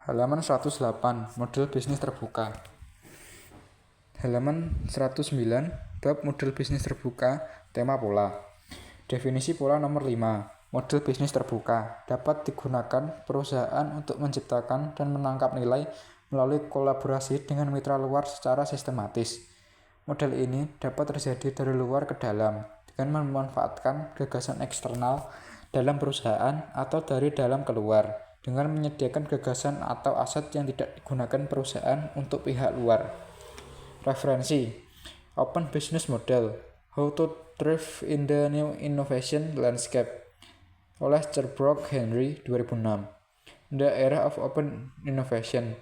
Halaman 108, model bisnis terbuka. Halaman 109, bab model bisnis terbuka, tema pola. Definisi pola nomor 5. Model bisnis terbuka dapat digunakan perusahaan untuk menciptakan dan menangkap nilai melalui kolaborasi dengan mitra luar secara sistematis. Model ini dapat terjadi dari luar ke dalam dengan memanfaatkan gagasan eksternal dalam perusahaan atau dari dalam keluar dengan menyediakan gagasan atau aset yang tidak digunakan perusahaan untuk pihak luar. Referensi: Open Business Model, How to Thrive in the New Innovation Landscape oleh Sherbrooke Henry 2006. The Era of Open Innovation,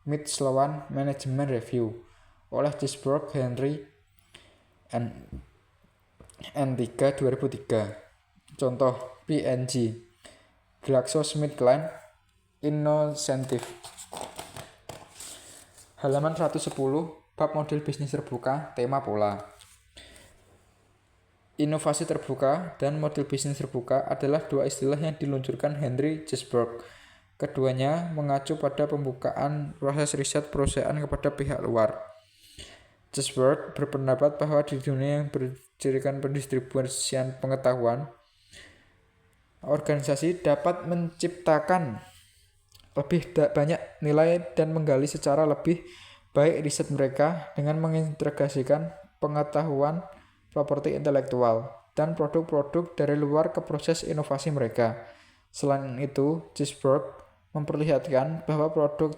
Meet Sloan Management Review oleh Sherbrooke Henry N3 2003. Contoh: P&G, GlaxoSmithKline, Innocentive. Halaman 110, bab model bisnis terbuka, tema pola. Inovasi terbuka dan model bisnis terbuka adalah dua istilah yang diluncurkan Henry Sherbrooke. Keduanya mengacu pada pembukaan proses riset perusahaan kepada pihak luar. Sherbrooke berpendapat bahwa di dunia yang bercirikan pendistribusian pengetahuan, organisasi dapat menciptakan lebih banyak nilai dan menggali secara lebih baik riset mereka dengan mengintegrasikan pengetahuan properti intelektual dan produk-produk dari luar ke proses inovasi mereka. Selain itu, Sherbrooke memperlihatkan bahwa produk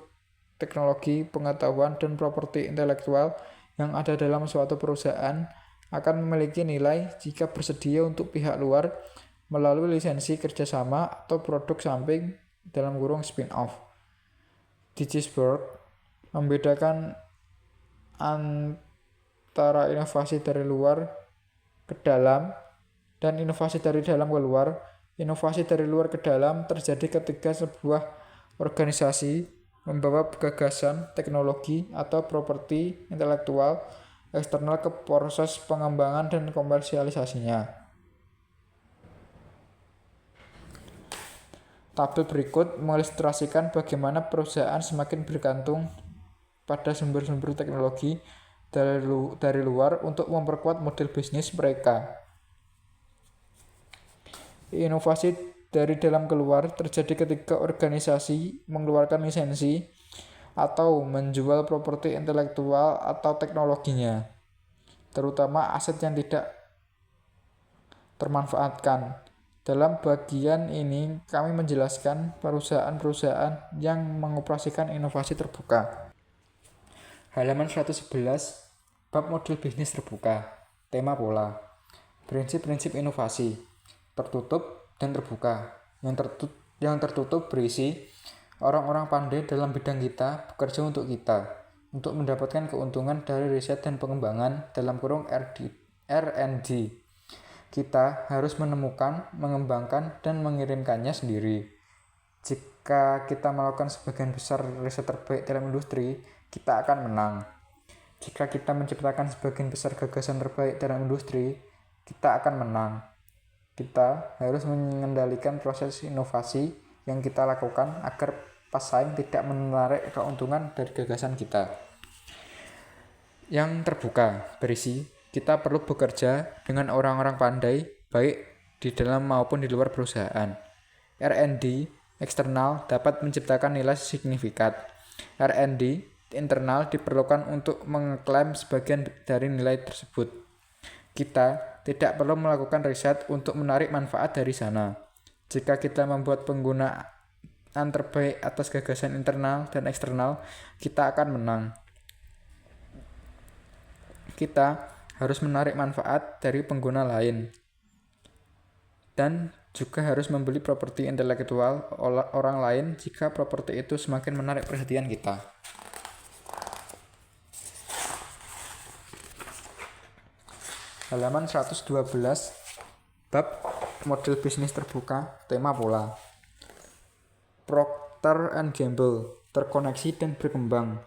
teknologi, pengetahuan, dan properti intelektual yang ada dalam suatu perusahaan akan memiliki nilai jika bersedia untuk pihak luar melalui lisensi kerjasama atau produk samping (spin-off). Di Sherbrooke membedakan antara inovasi dari luar ke dalam dan inovasi dari dalam ke luar. Inovasi dari luar ke dalam terjadi ketika sebuah organisasi membawa gagasan, teknologi, atau properti intelektual eksternal ke proses pengembangan dan komersialisasinya. Tabel berikut mengilustrasikan bagaimana perusahaan semakin bergantung pada sumber-sumber teknologi dari luar untuk memperkuat model bisnis mereka. Inovasi dari dalam keluar terjadi ketika organisasi mengeluarkan lisensi atau menjual properti intelektual atau teknologinya, terutama aset yang tidak termanfaatkan. Dalam bagian ini, kami menjelaskan perusahaan-perusahaan yang mengoperasikan inovasi terbuka. Halaman 111, bab model bisnis terbuka, tema pola. Prinsip-prinsip inovasi, tertutup dan terbuka. Yang tertutup berisi, orang-orang pandai dalam bidang kita bekerja untuk kita, untuk mendapatkan keuntungan dari riset dan pengembangan (R&D). Kita harus menemukan, mengembangkan, dan mengirimkannya sendiri. Jika kita melakukan sebagian besar riset terbaik dalam industri, kita akan menang. Jika kita menciptakan sebagian besar gagasan terbaik dalam industri, kita akan menang. Kita harus mengendalikan proses inovasi yang kita lakukan agar pesaing tidak menarik keuntungan dari gagasan kita. Yang terbuka berisi, kita perlu bekerja dengan orang-orang pandai, baik di dalam maupun di luar perusahaan. R&D eksternal dapat menciptakan nilai signifikan. R&D internal diperlukan untuk mengklaim sebagian dari nilai tersebut. Kita tidak perlu melakukan riset untuk menarik manfaat dari sana. Jika kita membuat penggunaan terbaik atas gagasan internal dan eksternal, kita akan menang. Kita harus menarik manfaat dari pengguna lain dan juga harus membeli properti intelektual orang lain jika properti itu semakin menarik perhatian kita. Halaman 112, bab model bisnis terbuka, tema pola. Procter & Gamble terkoneksi dan berkembang.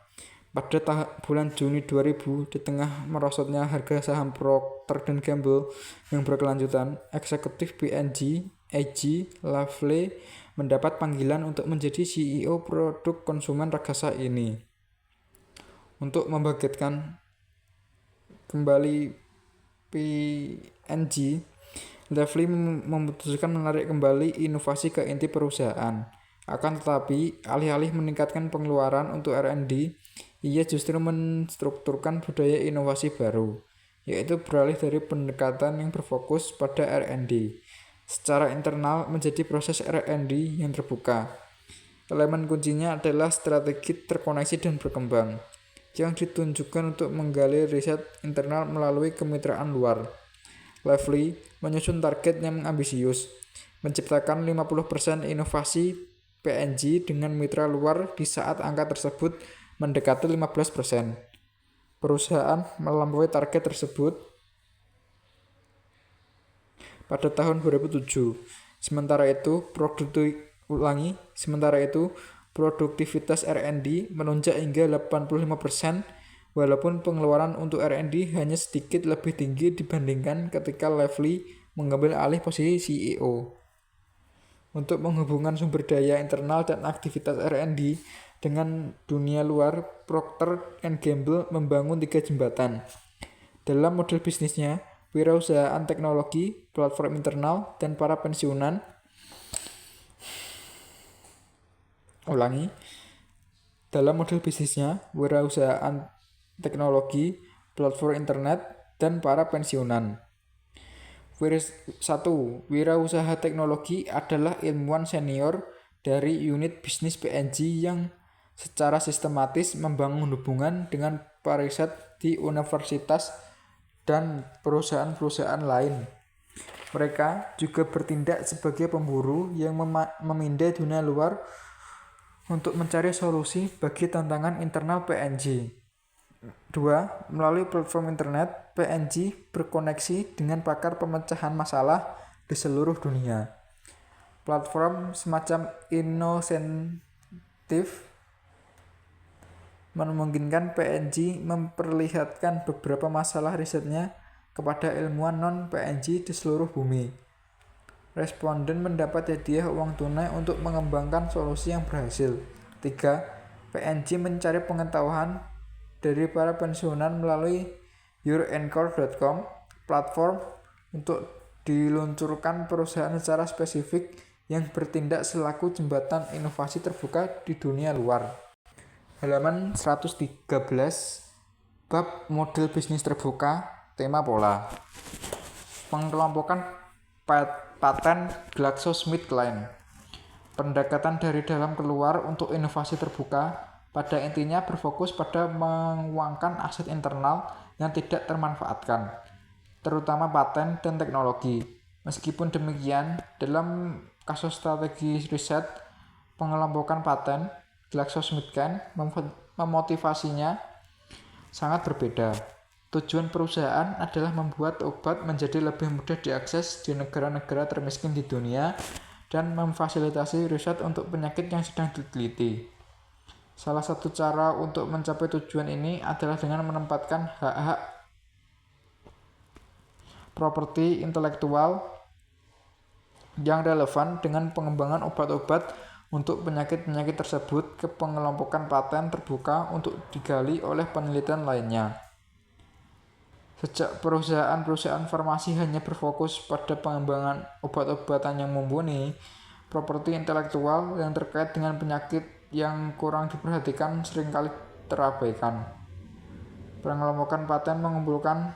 Pada bulan Juni 2000, di tengah merosotnya harga saham Procter & Gamble yang berkelanjutan, eksekutif P&G, A.G. Lafley mendapat panggilan untuk menjadi CEO produk konsumen raksasa ini. Untuk membangkitkan kembali P&G, Lively memutuskan menarik kembali inovasi ke inti perusahaan. Akan tetapi, alih-alih meningkatkan pengeluaran untuk R&D, ia justru menstrukturkan budaya inovasi baru, yaitu beralih dari pendekatan yang berfokus pada R&D secara internal menjadi proses R&D yang terbuka. Elemen kuncinya adalah strategi terkoneksi dan berkembang, yang ditunjukkan untuk menggali riset internal melalui kemitraan luar. Lively menyusun target yang ambisius, menciptakan 50% inovasi P&G dengan mitra luar di saat angka tersebut mendekati 15%. Perusahaan melampaui target tersebut pada tahun 2007. Sementara itu, produktivitas R&D melonjak hingga 85%, walaupun pengeluaran untuk R&D hanya sedikit lebih tinggi dibandingkan ketika Lively mengambil alih posisi CEO. Untuk menghubungkan sumber daya internal dan aktivitas R&D dengan dunia luar, Procter & Gamble membangun 3 jembatan. Dalam model bisnisnya, wirausahaan teknologi, platform internal, dan para pensiunan. Dalam model bisnisnya, wirausahaan teknologi, platform internet, dan para pensiunan. 1. Wirausaha teknologi adalah ilmuwan senior dari unit bisnis P&G yang secara sistematis membangun hubungan dengan periset di universitas dan perusahaan-perusahaan lain. Mereka juga bertindak sebagai pemburu yang memindai dunia luar untuk mencari solusi bagi tantangan internal P&G. 2. Melalui platform internet, P&G berkoneksi dengan pakar pemecahan masalah di seluruh dunia. Platform semacam Innocentive memungkinkan P&G memperlihatkan beberapa masalah risetnya kepada ilmuwan non-P&G di seluruh bumi. Responden mendapat hadiah uang tunai untuk mengembangkan solusi yang berhasil. 3. P&G mencari pengetahuan dari para pensiunan melalui yourencore.com, platform untuk diluncurkan perusahaan secara spesifik yang bertindak selaku jembatan inovasi terbuka di dunia luar. Halaman 113, bab model bisnis terbuka, tema pola. Pengelompokan paten GlaxoSmithKline. Pendekatan dari dalam keluar untuk inovasi terbuka pada intinya berfokus pada menguangkan aset internal yang tidak termanfaatkan, terutama paten dan teknologi. Meskipun demikian, dalam kasus strategi riset pengelompokan paten, GlaxoSmithKline memotivasinya sangat berbeda. Tujuan perusahaan adalah membuat obat menjadi lebih mudah diakses di negara-negara termiskin di dunia dan memfasilitasi riset untuk penyakit yang sedang diteliti. Salah satu cara untuk mencapai tujuan ini adalah dengan menempatkan hak-hak properti intelektual yang relevan dengan pengembangan obat-obat untuk penyakit-penyakit tersebut ke pengelompokan paten terbuka untuk digali oleh penelitian lainnya. Sejak perusahaan-perusahaan farmasi hanya berfokus pada pengembangan obat-obatan yang mumpuni, properti intelektual yang terkait dengan penyakit yang kurang diperhatikan seringkali terabaikan. Pengelompokan paten mengumpulkan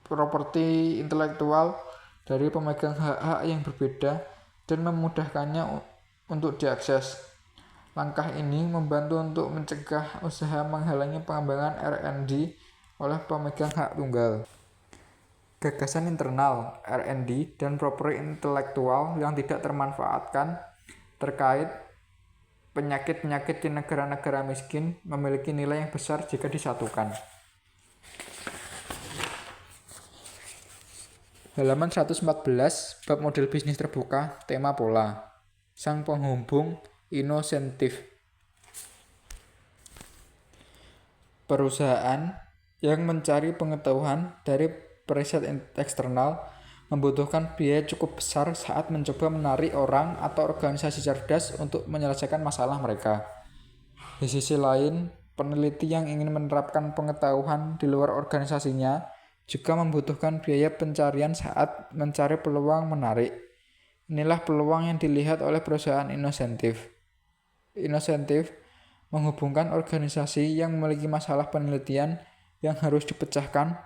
properti intelektual dari pemegang hak-hak yang berbeda dan memudahkannya untuk diakses. Langkah ini membantu untuk mencegah usaha menghalangi pengembangan R&D oleh pemegang hak tunggal. Gagasan internal, R&D, dan properti intelektual yang tidak termanfaatkan terkait penyakit-penyakit di negara-negara miskin memiliki nilai yang besar jika disatukan. Halaman 114, bab model bisnis terbuka, tema pola. Sang penghubung Innocentive. Perusahaan yang mencari pengetahuan dari periset eksternal membutuhkan biaya cukup besar saat mencoba menarik orang atau organisasi cerdas untuk menyelesaikan masalah mereka. Di sisi lain, peneliti yang ingin menerapkan pengetahuan di luar organisasinya juga membutuhkan biaya pencarian saat mencari peluang menarik. Inilah peluang yang dilihat oleh perusahaan inosentif. Inosentif menghubungkan organisasi yang memiliki masalah penelitian yang harus dipecahkan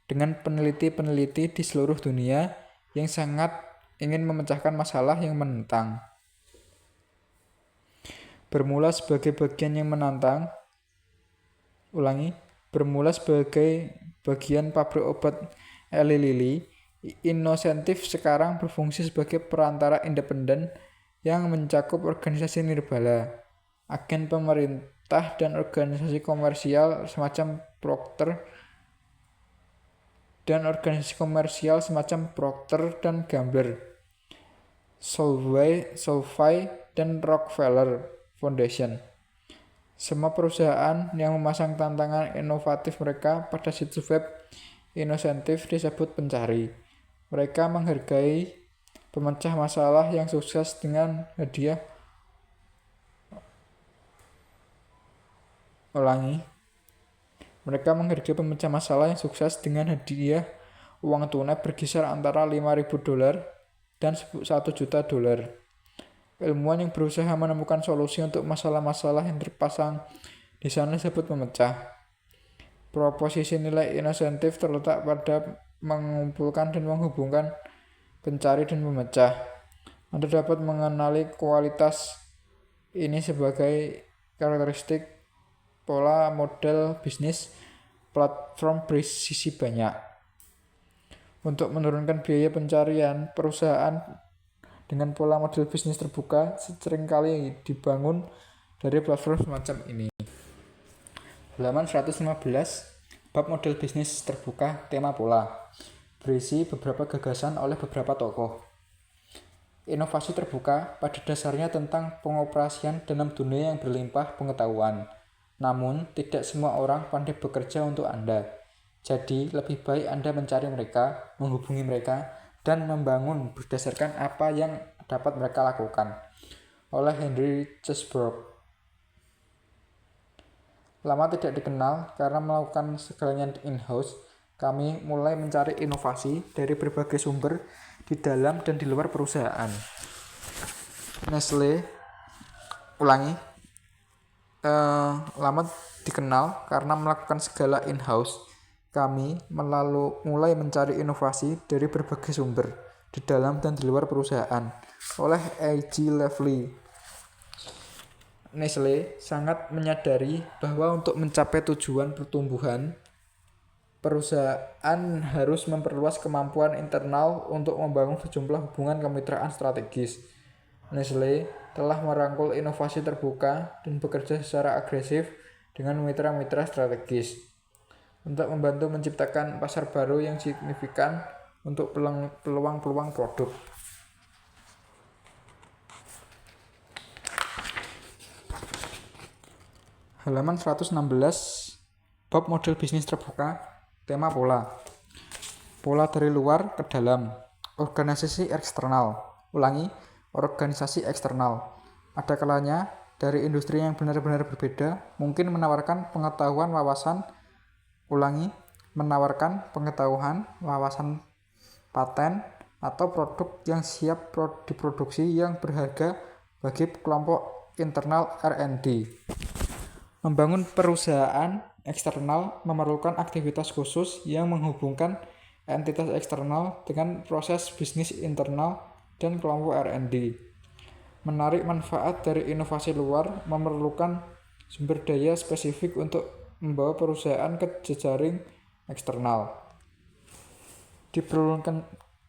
dengan peneliti-peneliti di seluruh dunia yang sangat ingin memecahkan masalah yang menentang. Bermula sebagai bagian yang menantang, bermula sebagai bagian pabrik obat Eli Lilly, Inosentif sekarang berfungsi sebagai perantara independen yang mencakup organisasi nirlaba, agen pemerintah dan organisasi komersial semacam Procter dan Gamble, Solvay dan Rockefeller Foundation. Semua perusahaan yang memasang tantangan inovatif mereka pada situs web Inosentif disebut pencari. Mereka menghargai pemecah masalah yang sukses dengan hadiah. Mereka menghargai pemecah masalah yang sukses dengan hadiah uang tunai berkisar antara $5.000 dan $1.000.000. Ilmuwan yang berusaha menemukan solusi untuk masalah-masalah yang terpasang di sana disebut pemecah. Proposisi nilai inosentif terletak pada mengumpulkan dan menghubungkan pencari dan pemecah. Anda dapat mengenali kualitas ini sebagai karakteristik pola model bisnis platform presisi banyak. Untuk menurunkan biaya pencarian, perusahaan dengan pola model bisnis terbuka seringkali dibangun dari platform semacam ini. Halaman 115, bab model bisnis terbuka, tema pola. Berisi beberapa gagasan oleh beberapa tokoh. Inovasi terbuka pada dasarnya tentang pengoperasian dalam dunia yang berlimpah pengetahuan. Namun, tidak semua orang pandai bekerja untuk Anda. Jadi, lebih baik Anda mencari mereka, menghubungi mereka, dan membangun berdasarkan apa yang dapat mereka lakukan. Oleh Henry Chesbrough. Lama tidak dikenal karena melakukan segalanya in-house, kami mulai mencari inovasi dari berbagai sumber di dalam dan di luar perusahaan. Lama dikenal karena melakukan segala in-house, kami mulai mencari inovasi dari berbagai sumber di dalam dan di luar perusahaan. Oleh A.G. Levy. Nestle sangat menyadari bahwa untuk mencapai tujuan pertumbuhan, perusahaan harus memperluas kemampuan internal untuk membangun sejumlah hubungan kemitraan strategis. Nestle telah merangkul inovasi terbuka dan bekerja secara agresif dengan mitra-mitra strategis untuk membantu menciptakan pasar baru yang signifikan untuk peluang-peluang produk. Halaman 116, bab model bisnis terbuka, tema pola. Pola dari luar ke dalam, organisasi eksternal. Organisasi eksternal. Ada kalanya dari industri yang benar-benar berbeda mungkin menawarkan pengetahuan, wawasan, paten, atau produk yang siap diproduksi yang berharga bagi kelompok internal R&D. Membangun perusahaan eksternal memerlukan aktivitas khusus yang menghubungkan entitas eksternal dengan proses bisnis internal dan kelompok R&D. Menarik manfaat dari inovasi luar memerlukan sumber daya spesifik untuk membawa perusahaan ke jejaring eksternal.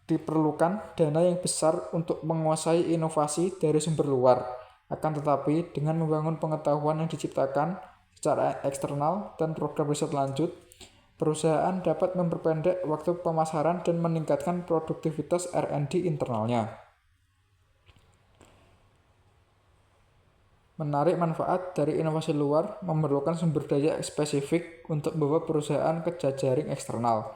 Diperlukan dana yang besar untuk menguasai inovasi dari sumber luar. Akan tetapi, dengan membangun pengetahuan yang diciptakan secara eksternal dan program riset lanjut, perusahaan dapat memperpendek waktu pemasaran dan meningkatkan produktivitas R&D internalnya. Menarik manfaat dari inovasi luar memerlukan sumber daya spesifik untuk membawa perusahaan ke jejaring eksternal.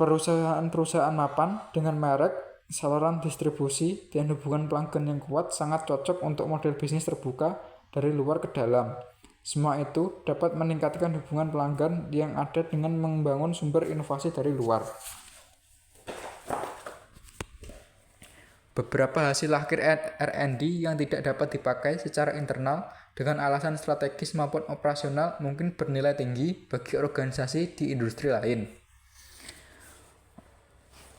Perusahaan-perusahaan mapan dengan merek, saluran distribusi, dan hubungan pelanggan yang kuat sangat cocok untuk model bisnis terbuka dari luar ke dalam. Semua itu dapat meningkatkan hubungan pelanggan yang ada dengan membangun sumber inovasi dari luar. Beberapa hasil akhir R&D yang tidak dapat dipakai secara internal dengan alasan strategis maupun operasional mungkin bernilai tinggi bagi organisasi di industri lain.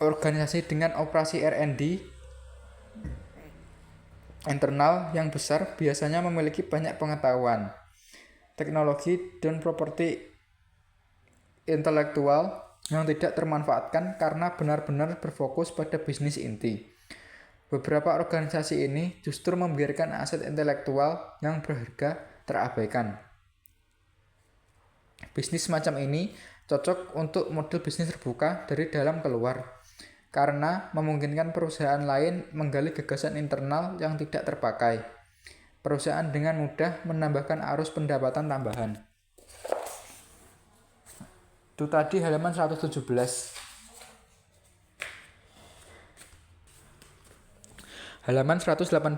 Organisasi dengan operasi R&D internal yang besar biasanya memiliki banyak pengetahuan, teknologi, dan properti intelektual yang tidak termanfaatkan karena benar-benar berfokus pada bisnis inti. Beberapa organisasi ini justru membiarkan aset intelektual yang berharga terabaikan. Bisnis semacam ini cocok untuk model bisnis terbuka dari dalam keluar, karena memungkinkan perusahaan lain menggali gagasan internal yang tidak terpakai. Perusahaan dengan mudah menambahkan arus pendapatan tambahan. Itu tadi halaman 117. Halaman 118,